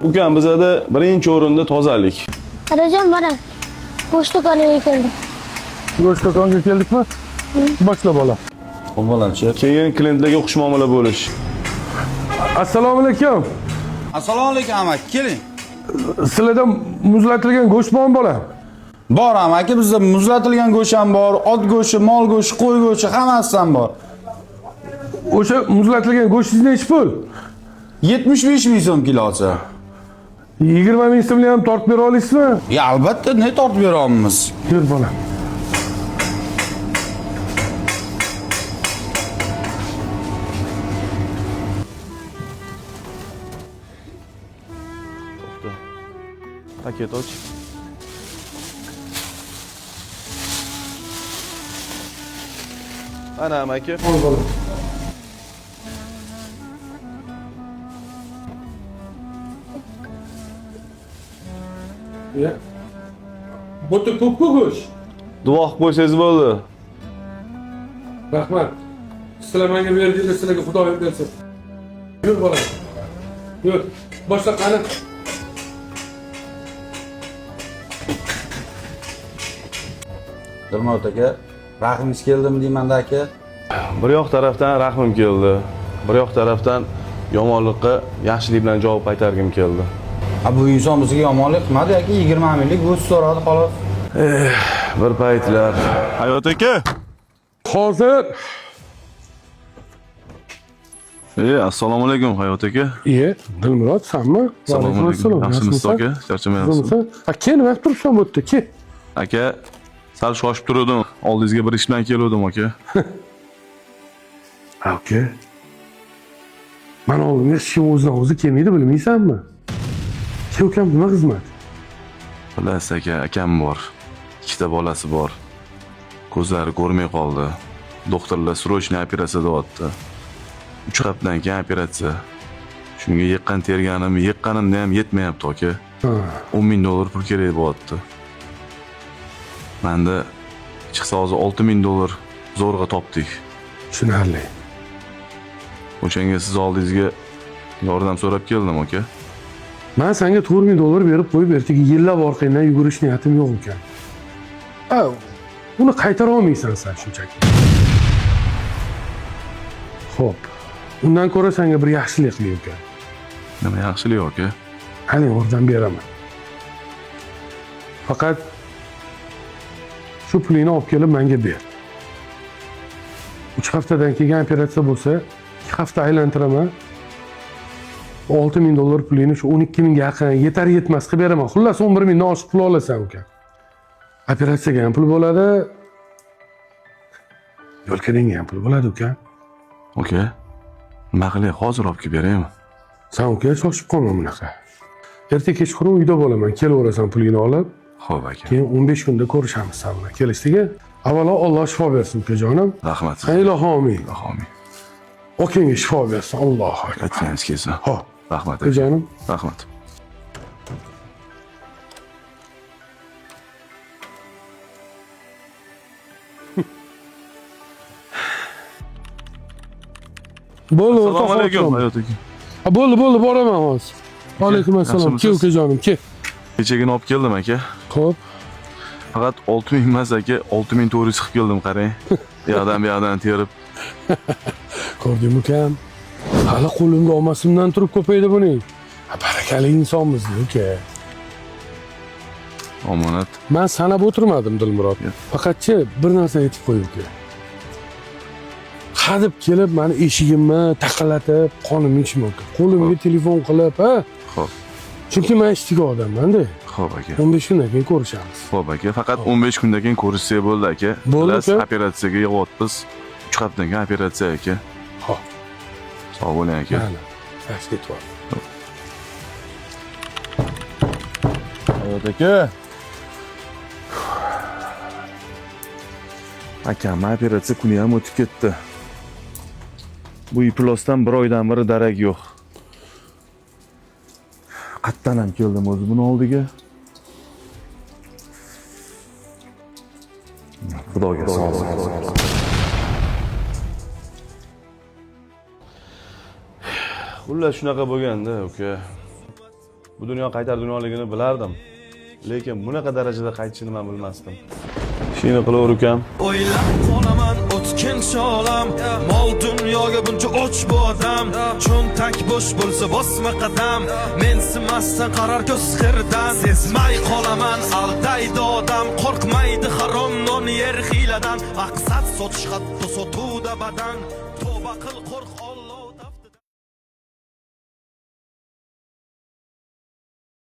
Ukam bizada birinchi o'rinda tozalik. Qarajon mana go'sht do'koniga keldim. Go'sht do'koniga keldikmi? Boshla bola. Avvalanchi, keyin klientlarga xushmuomala bo'lish. Assalomu alaykum. Assalomu alaykum amaki, keling. Sizlarda muzlatilgan go'sht bormi bola? Bor amaki, bizda muzlatilgan go'sht ham bor, ot go'shti, mol go'shti, qo'y go'shti, hammasi ham bor. O'sha muzlatilgan go'shtingiz nechi pul? 75 ming so'm kilosi. 20 ming so'mni ham tortib bera olasizmi? Ya albatta, ne tortib beramiz? Yur bola. Paket och. Ana amaki. Ol bola. Ya. Bo'ta ko'p-ku go'sht. Duo qilib qo'ysangiz bo'ldi. Rahmat. Sizlar menga berdingiz, sizlarga Xudo bersin. Yur bola. Yur. Boshla qani. Dilmot aka, rahmingiz keldimi deyman-da aka? Bir yoq tarafdan rahmim keldi. Bir yoq tarafdan yomonlikqa yaxshilik bilan javob qaytargim keldi. Ha bu inson bizga yomonlik qilmadi yoki 20 minglik go'sht so'radi xolos. Bir paytlar. Hayot aka. Hozir. Assalomu alaykum Hayot aka. Dilmurod, senmi? Assalomu alaykum. Yaxshimisiz aka? Charchamayapsizmi? Aka, nima qilib turibsan bu yerda? Kel. Aka, sal shoshib turdim. Oldingizga bir ish bilan keldim aka. Aka. Mana oldimga hech kim o'zidan o'zi kelmaydi, bilmaysanmi? Aka, ukam nima xizmat? Bilasiz aka, akam bor. Ikkita bolasi bor. Ko'zlari ko'rmay qoldi. Doktorlar srochniy operatsiya deyapti. 3 haftadan keyin operatsiya. Shunga yiqqan terganim, yiqqanimda ham yetmayapti aka. 10 ming dollar pul kerak bo'lyapti. Menda chiqsa hozir 6 ming dollar zo'rg'a topdik. Tushunarli. O'shanga siz oldingizga yordam so'rab keldim aka. Men senga 4 ming dollar berib qo'yib, ertaga yillab orqangdan yugurish niyatim yo'q ekan. Uni qaytara olmaysan sen shunchaki. Xo'p. Undan ko'ra senga bir yaxshilik qilay ekan. Nima yaxshilik aka? Qani yordam beraman. Faqat shu pulingni olib kelib menga ber. 3 haftadan keyin operatsiya bo'lsa, 2 hafta aylantiraman. 6 ming dollar pulingni shu 12 mingga yaqin yetar yetmas qilib beraman. Xullas 11 mingdan oshiq pul olasan uka. Operatsiyaga ham pul bo'ladi. Yo'lkadanga ham pul bo'ladi uka. Aka. Nima qilay, hozir olib kelib beraymi? Sen uka shoshib qolma bunaqa. Erta kechqurun uyda bo'laman. Kelaverasan pulingni olib. Xo'p aka. Keyin 15 kunda ko'rishamiz sen bilan. Kelishdiki, avvalo Alloh shifo bersin ukajonim. Rahmat. Ilohim amin. Amin. Okangga shifo bersin. Alloh akbar. Aytganingiz kelsin. Xo'p. Rahmat aka. Ukajonim. Rahmat. Bo'ldi, Assalomu alaykum Hayot aka. Bo'ldi, boraman hozir. Alaykum assalom. Ke ukajonim, ke. Kechagina olib keldim aka. Xo'p. Faqat 6 ming emas aka, 6400 chiqib keldim qarang. Bu yoqdan terib. Ko'rding ukam? Hali qo'limda olmasimdan turib ko'paydi buning. Barakali insonmiz uka. Omonat. Men sanab o'tirmadim Dilmurod. Faqatchi bir narsa aytib qo'y uka. Hadib kelib meni eshigimni taqalatib, qonimni ichmoqda. Qo'limga telefon qilib, ha? Xo'p. Chunki men ishchiga odamman-da. Xo'p aka. 15 kundan keyin ko'rishamiz. Xo'p aka, faqat 15 kundan keyin ko'rishsak bo'ldi aka. Bo'ldi aka. Operatsiyaga yig'yapmiz. 3 haftadan keyin operatsiya aka. Xo'p. Sog' bo'ling aka. Mana. Yaxshi ketib. Hayot aka. Akam operatsiya kuni ham o'tib ketdi. Bu iplosdan bir oydan beri darak yo'q. Qattan ham keldim o'zi buni oldiga. Xudoga sog'lik. Xullas shunaqa bo'lganda uka. Bu dunyo qaytar dunyoligini bilardim. Lekin bunaqa darajada qaytishini men bilmasdim. Ishingni qilaver ukam. O'ylab qolaman o'tkinchi olam, mol dunyoga buncha och bu odam. Cho'ntak bo'sh bo'lsa bosma qadam, mensimasdan qarar ko'z qirdan. Sezmay qolaman aldaydi odam, qo'rqmaydi harom non yer hiyladan. Maqsad sotish hatto sotuvda badan, tavba qil qo'rq ol